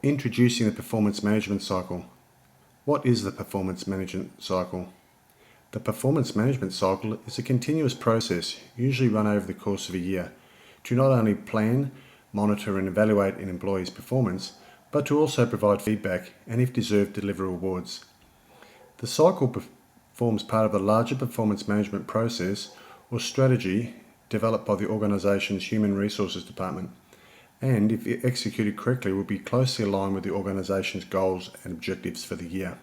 Introducing the performance management cycle. What is the performance management cycle? The performance management cycle is a continuous process, usually run over the course of a year, to not only plan, monitor and evaluate an employee's performance, but to also provide feedback and, if deserved, deliver rewards. The cycle forms part of a larger performance management process or strategy developed by the organisation's Human Resources Department, and if executed correctly will be closely aligned with the organisation's goals and objectives for the year.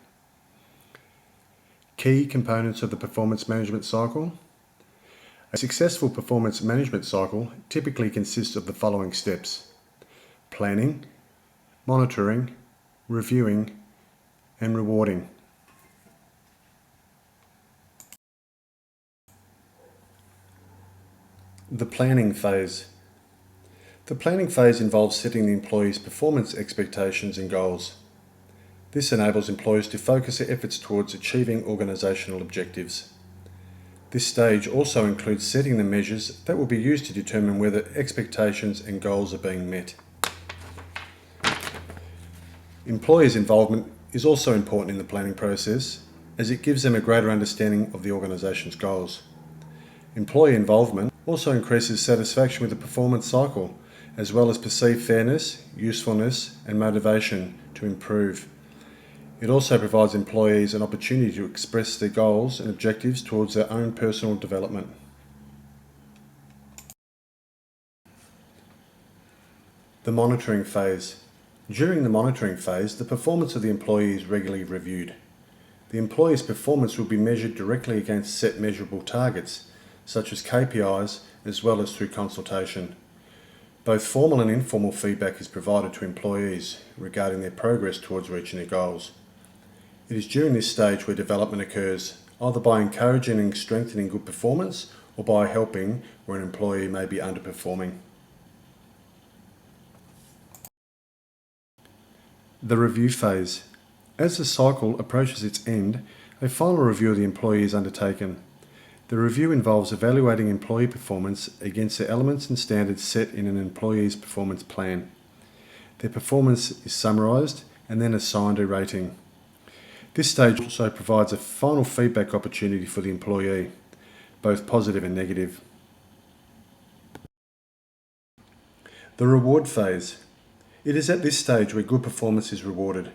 Key components of the performance management cycle. A successful performance management cycle typically consists of the following steps: planning, monitoring, reviewing, and rewarding. The planning phase. The planning phase involves setting the employee's performance expectations and goals. This enables employees to focus their efforts towards achieving organisational objectives. This stage also includes setting the measures that will be used to determine whether expectations and goals are being met. Employees' involvement is also important in the planning process, as it gives them a greater understanding of the organisation's goals. Employee involvement also increases satisfaction with the performance cycle, as well as perceived fairness, usefulness, and motivation to improve. It also provides employees an opportunity to express their goals and objectives towards their own personal development. The monitoring phase. During the monitoring phase, the performance of the employee is regularly reviewed. The employee's performance will be measured directly against set measurable targets, such as KPIs, as well as through consultation. Both formal and informal feedback is provided to employees regarding their progress towards reaching their goals. It is during this stage where development occurs, either by encouraging and strengthening good performance or by helping where an employee may be underperforming. The review phase. As the cycle approaches its end, a final review of the employee is undertaken. The review involves evaluating employee performance against the elements and standards set in an employee's performance plan. Their performance is summarised and then assigned a rating. This stage also provides a final feedback opportunity for the employee, both positive and negative. The reward phase. It is at this stage where good performance is rewarded.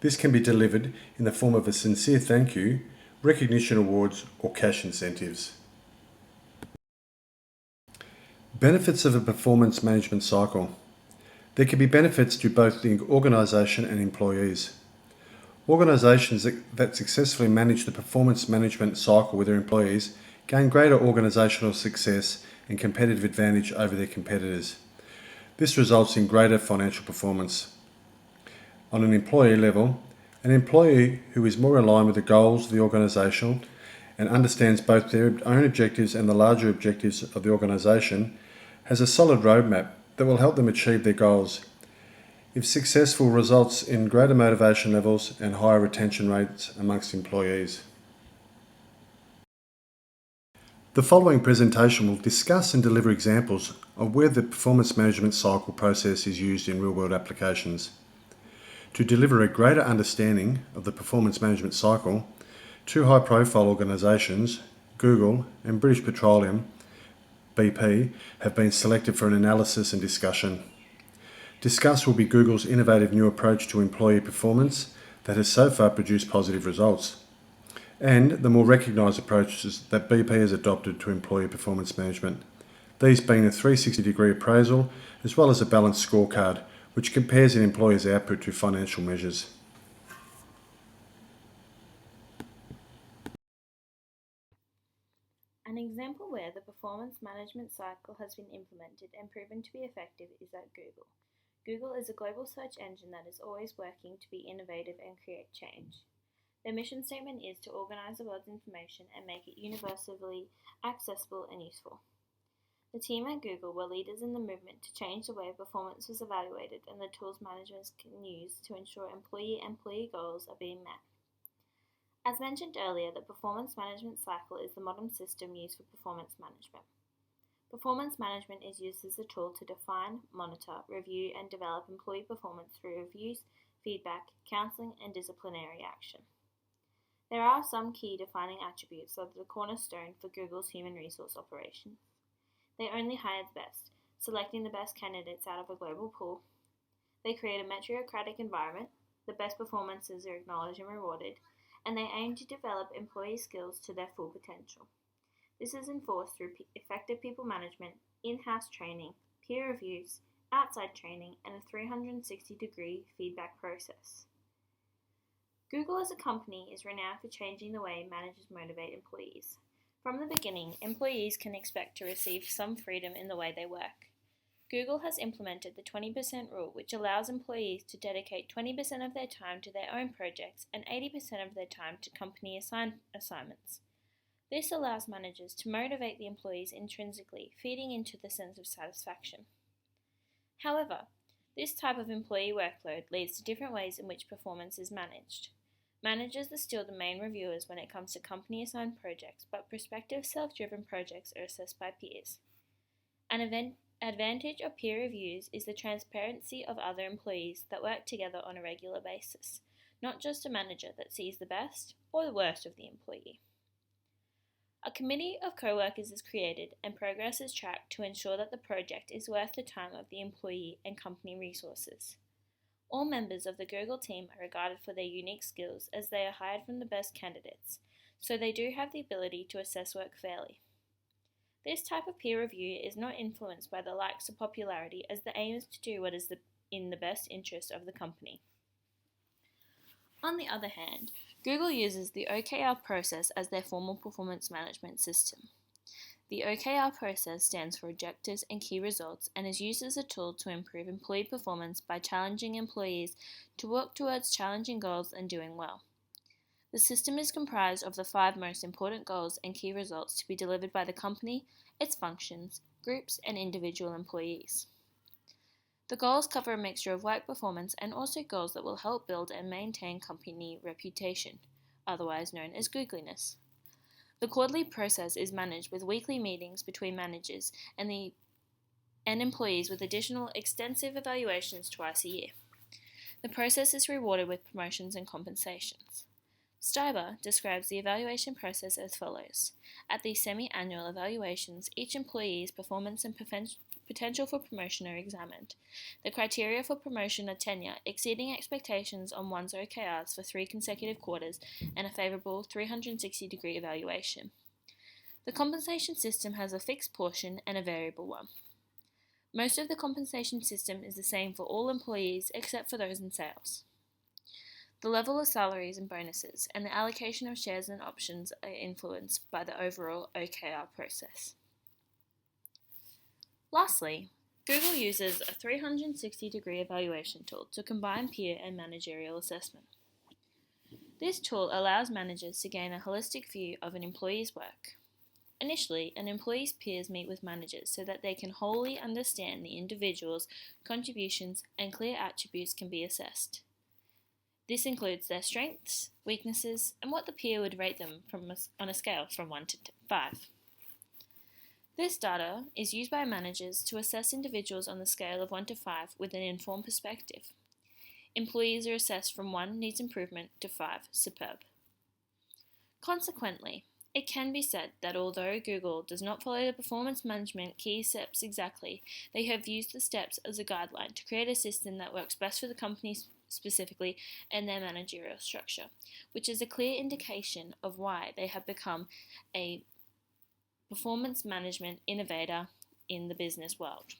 This can be delivered in the form of a sincere thank you, recognition awards, or cash incentives. Benefits of a performance management cycle. There can be benefits to both the organisation and employees. Organisations that successfully manage the performance management cycle with their employees gain greater organisational success and competitive advantage over their competitors. This results in greater financial performance. On an employee level, an employee who is more aligned with the goals of the organisation and understands both their own objectives and the larger objectives of the organisation has a solid roadmap that will help them achieve their goals. If successful, results in greater motivation levels and higher retention rates amongst employees. The following presentation will discuss and deliver examples of where the performance management cycle process is used in real-world applications. To deliver a greater understanding of the performance management cycle, two high-profile organisations, Google and British Petroleum, BP, have been selected for an analysis and discussion. Discussed will be Google's innovative new approach to employee performance that has so far produced positive results, and the more recognised approaches that BP has adopted to employee performance management, these being a 360-degree appraisal as well as a balanced scorecard, which compares an employee's output to financial measures. An example where the performance management cycle has been implemented and proven to be effective is at Google. Google is a global search engine that is always working to be innovative and create change. Their mission statement is to organize the world's information and make it universally accessible and useful. The team at Google were leaders in the movement to change the way performance was evaluated and the tools managers can use to ensure employee goals are being met. As mentioned earlier, the performance management cycle is the modern system used for performance management. Performance management is used as a tool to define, monitor, review, and develop employee performance through reviews, feedback, counseling, and disciplinary action. There are some key defining attributes that are the cornerstone for Google's human resource operations. They only hire the best, selecting the best candidates out of a global pool. They create a meritocratic environment, the best performances are acknowledged and rewarded, and they aim to develop employee skills to their full potential. This is enforced through effective people management, in-house training, peer reviews, outside training, and a 360-degree feedback process. Google as a company is renowned for changing the way managers motivate employees. From the beginning, employees can expect to receive some freedom in the way they work. Google has implemented the 20% rule, which allows employees to dedicate 20% of their time to their own projects and 80% of their time to company assignments. This allows managers to motivate the employees intrinsically, feeding into the sense of satisfaction. However, this type of employee workload leads to different ways in which performance is managed. Managers are still the main reviewers when it comes to company-assigned projects, but prospective self-driven projects are assessed by peers. An advantage of peer reviews is the transparency of other employees that work together on a regular basis, not just a manager that sees the best or the worst of the employee. A committee of co-workers is created and progress is tracked to ensure that the project is worth the time of the employee and company resources. All members of the Google team are regarded for their unique skills as they are hired from the best candidates, so they do have the ability to assess work fairly. This type of peer review is not influenced by the likes of popularity, as the aim is to do what is in the best interest of the company. On the other hand, Google uses the OKR process as their formal performance management system. The OKR process stands for Objectives and Key Results and is used as a tool to improve employee performance by challenging employees to work towards challenging goals and doing well. The system is comprised of the 5 most important goals and key results to be delivered by the company, its functions, groups, and individual employees. The goals cover a mixture of work performance and also goals that will help build and maintain company reputation, otherwise known as Googliness. The quarterly process is managed with weekly meetings between managers and employees with additional extensive evaluations twice a year. The process is rewarded with promotions and compensations. Steiber describes the evaluation process as follows. At these semi-annual evaluations, each employee's performance and potential for promotion are examined. The criteria for promotion are tenure, exceeding expectations on one's OKRs for 3 consecutive quarters, and a favourable 360-degree evaluation. The compensation system has a fixed portion and a variable one. Most of the compensation system is the same for all employees except for those in sales. The level of salaries and bonuses and the allocation of shares and options are influenced by the overall OKR process. Lastly, Google uses a 360-degree evaluation tool to combine peer and managerial assessment. This tool allows managers to gain a holistic view of an employee's work. Initially, an employee's peers meet with managers so that they can wholly understand the individual's contributions and clear attributes can be assessed. This includes their strengths, weaknesses, and what the peer would rate them on a scale from 1 to 5. This data is used by managers to assess individuals on the scale of 1 to 5 with an informed perspective. Employees are assessed from 1 needs improvement to 5 superb. Consequently, it can be said that although Google does not follow the performance management key steps exactly, they have used the steps as a guideline to create a system that works best for the company specifically and their managerial structure, which is a clear indication of why they have become a performance management innovator in the business world.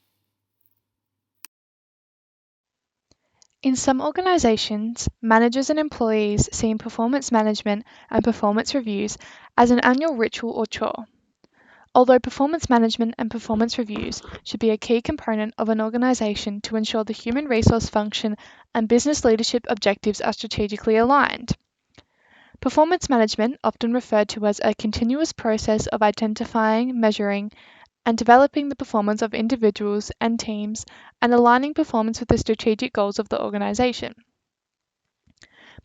In some organizations, managers and employees see performance management and performance reviews as an annual ritual or chore. Although performance management and performance reviews should be a key component of an organization to ensure the human resource function and business leadership objectives are strategically aligned. Performance management, often referred to as a continuous process of identifying, measuring, and developing the performance of individuals and teams and aligning performance with the strategic goals of the organization.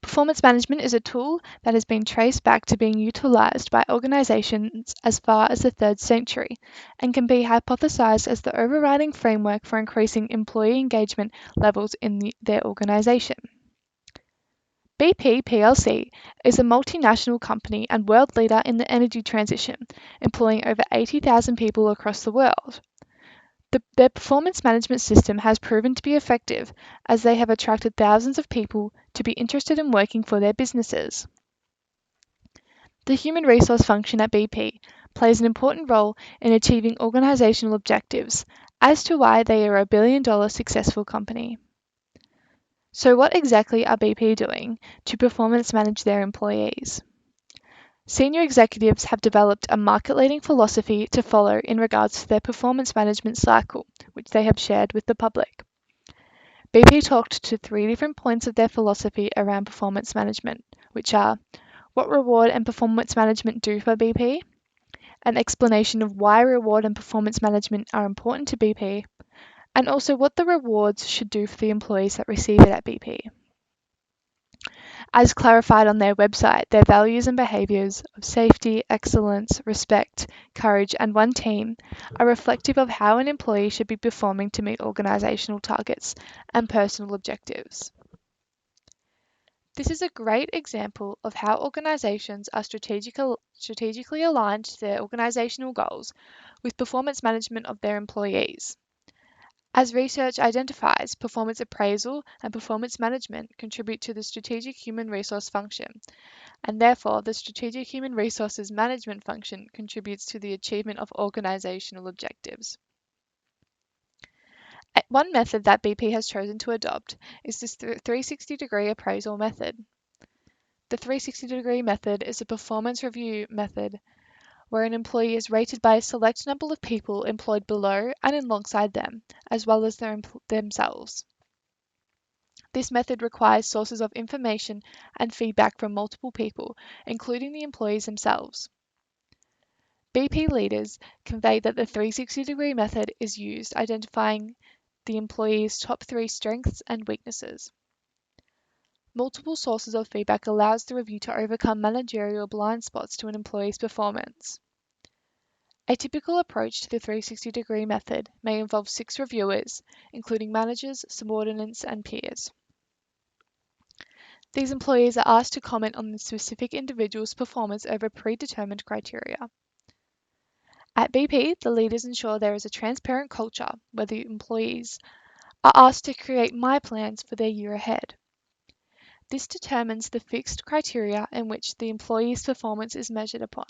Performance management is a tool that has been traced back to being utilised by organisations as far as the 3rd century and can be hypothesised as the overriding framework for increasing employee engagement levels in their organisation. BP plc is a multinational company and world leader in the energy transition, employing over 80,000 people across the world. Their performance management system has proven to be effective as they have attracted thousands of people to be interested in working for their businesses. The human resource function at BP plays an important role in achieving organisational objectives, as to why they are a billion-dollar successful company. So what exactly are BP doing to performance manage their employees? Senior executives have developed a market-leading philosophy to follow in regards to their performance management cycle, which they have shared with the public. BP talked to 3 different points of their philosophy around performance management, which are what reward and performance management do for BP, an explanation of why reward and performance management are important to BP, and also what the rewards should do for the employees that receive it at BP. As clarified on their website, their values and behaviours of safety, excellence, respect, courage, and one team are reflective of how an employee should be performing to meet organisational targets and personal objectives. This is a great example of how organisations are strategically aligned to their organisational goals with performance management of their employees. As research identifies, performance appraisal and performance management contribute to the strategic human resource function, and therefore the strategic human resources management function contributes to the achievement of organisational objectives. One method that BP has chosen to adopt is this 360-degree appraisal method. The 360-degree method is a performance review method where an employee is rated by a select number of people employed below and alongside them, as well as themselves. This method requires sources of information and feedback from multiple people, including the employees themselves. BP leaders convey that the 360-degree method is used identifying the employee's top 3 strengths and weaknesses. Multiple sources of feedback allows the review to overcome managerial blind spots to an employee's performance. A typical approach to the 360-degree method may involve 6 reviewers, including managers, subordinates, and peers. These employees are asked to comment on the specific individual's performance over predetermined criteria. At BP, the leaders ensure there is a transparent culture where the employees are asked to create my plans for their year ahead. This determines the fixed criteria in which the employee's performance is measured upon.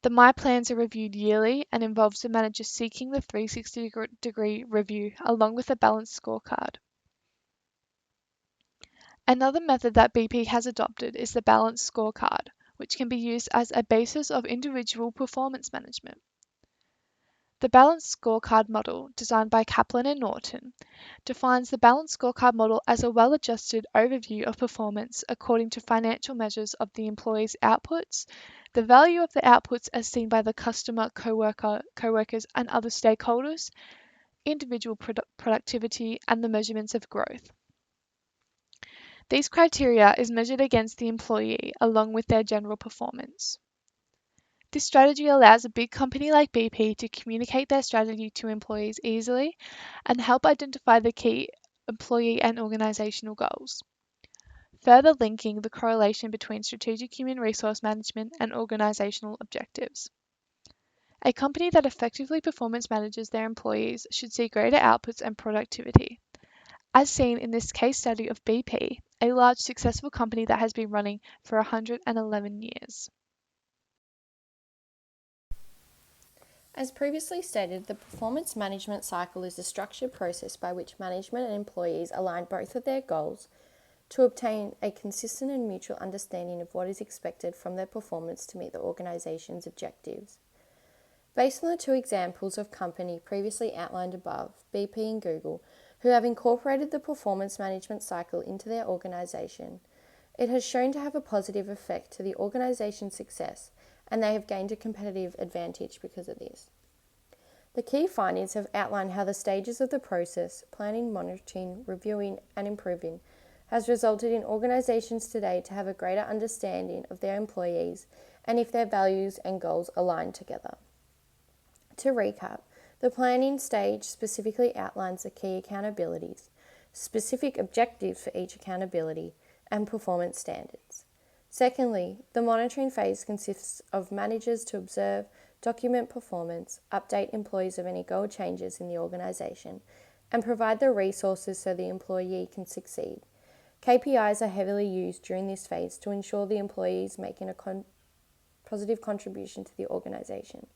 The My Plans are reviewed yearly and involves the manager seeking the 360-degree review along with a balanced scorecard. Another method that BP has adopted is the balanced scorecard, which can be used as a basis of individual performance management. The balanced scorecard model, designed by Kaplan and Norton, defines the balanced scorecard model as a well-adjusted overview of performance according to financial measures of the employee's outputs, the value of the outputs as seen by the customer, co-workers, and other stakeholders, individual productivity, and the measurements of growth. These criteria is measured against the employee along with their general performance. This strategy allows a big company like BP to communicate their strategy to employees easily and help identify the key employee and organisational goals, further linking the correlation between strategic human resource management and organisational objectives. A company that effectively performance manages their employees should see greater outputs and productivity, as seen in this case study of BP, a large successful company that has been running for 111 years. As previously stated, the performance management cycle is a structured process by which management and employees align both of their goals to obtain a consistent and mutual understanding of what is expected from their performance to meet the organisation's objectives. Based on the 2 examples of company previously outlined above, BP and Google, who have incorporated the performance management cycle into their organisation, it has shown to have a positive effect to the organisation's success, and they have gained a competitive advantage because of this. The key findings have outlined how the stages of the process, planning, monitoring, reviewing, and improving, has resulted in organisations today to have a greater understanding of their employees and if their values and goals align together. To recap, the planning stage specifically outlines the key accountabilities, specific objectives for each accountability, and performance standards. Secondly, the monitoring phase consists of managers to observe, document performance, update employees of any goal changes in the organisation, and provide the resources so the employee can succeed. KPIs are heavily used during this phase to ensure the employee is making a positive contribution to the organisation.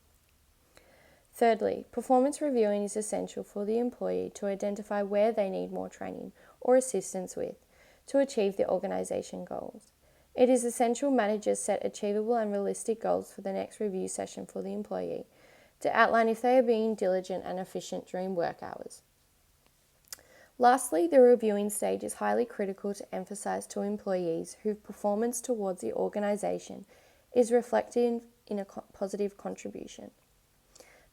Thirdly, performance reviewing is essential for the employee to identify where they need more training or assistance with to achieve the organisation goals. It is essential managers set achievable and realistic goals for the next review session for the employee to outline if they are being diligent and efficient during work hours. Lastly, the reviewing stage is highly critical to emphasise to employees whose performance towards the organisation is reflected in a positive contribution.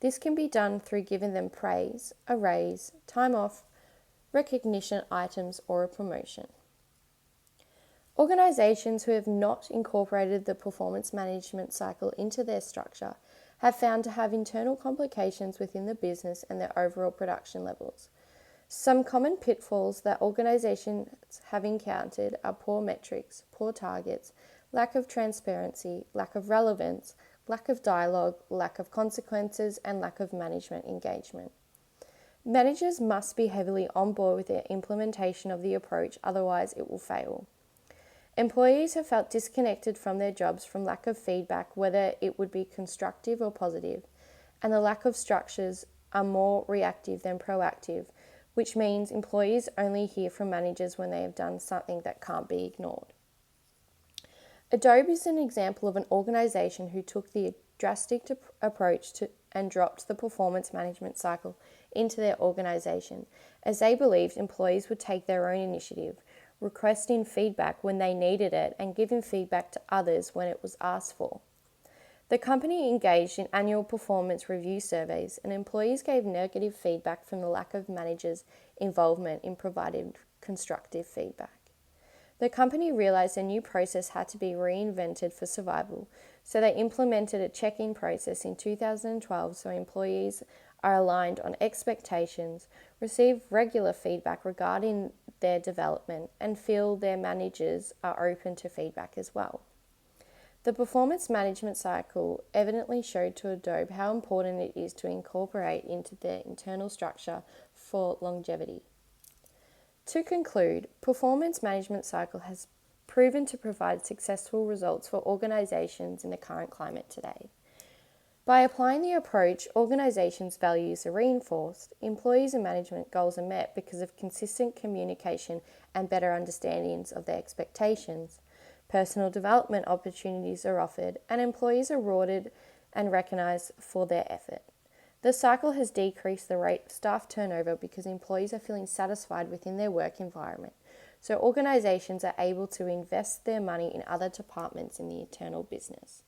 This can be done through giving them praise, a raise, time off, recognition items, or a promotion. Organisations who have not incorporated the performance management cycle into their structure have found to have internal complications within the business and their overall production levels. Some common pitfalls that organisations have encountered are poor metrics, poor targets, lack of transparency, lack of relevance, lack of dialogue, lack of consequences, and lack of management engagement. Managers must be heavily on board with their implementation of the approach, otherwise it will fail. Employees have felt disconnected from their jobs from lack of feedback, whether it would be constructive or positive, and the lack of structures are more reactive than proactive, which means employees only hear from managers when they have done something that can't be ignored. Adobe is an example of an organisation who took the drastic approach and dropped the performance management cycle into their organisation, as they believed employees would take their own initiative, requesting feedback when they needed it and giving feedback to others when it was asked for. The company engaged in annual performance review surveys, and employees gave negative feedback from the lack of managers' involvement in providing constructive feedback. The company realised a new process had to be reinvented for survival, so they implemented a check-in process in 2012 so employees are aligned on expectations, receive regular feedback regarding their development, and feel their managers are open to feedback as well. The performance management cycle evidently showed to Adobe how important it is to incorporate into their internal structure for longevity. To conclude, performance management cycle has proven to provide successful results for organisations in the current climate today. By applying the approach, organisations' values are reinforced, employees and management goals are met because of consistent communication and better understandings of their expectations. Personal development opportunities are offered, and employees are rewarded and recognised for their effort. The cycle has decreased the rate of staff turnover because employees are feeling satisfied within their work environment, so organisations are able to invest their money in other departments in the internal business.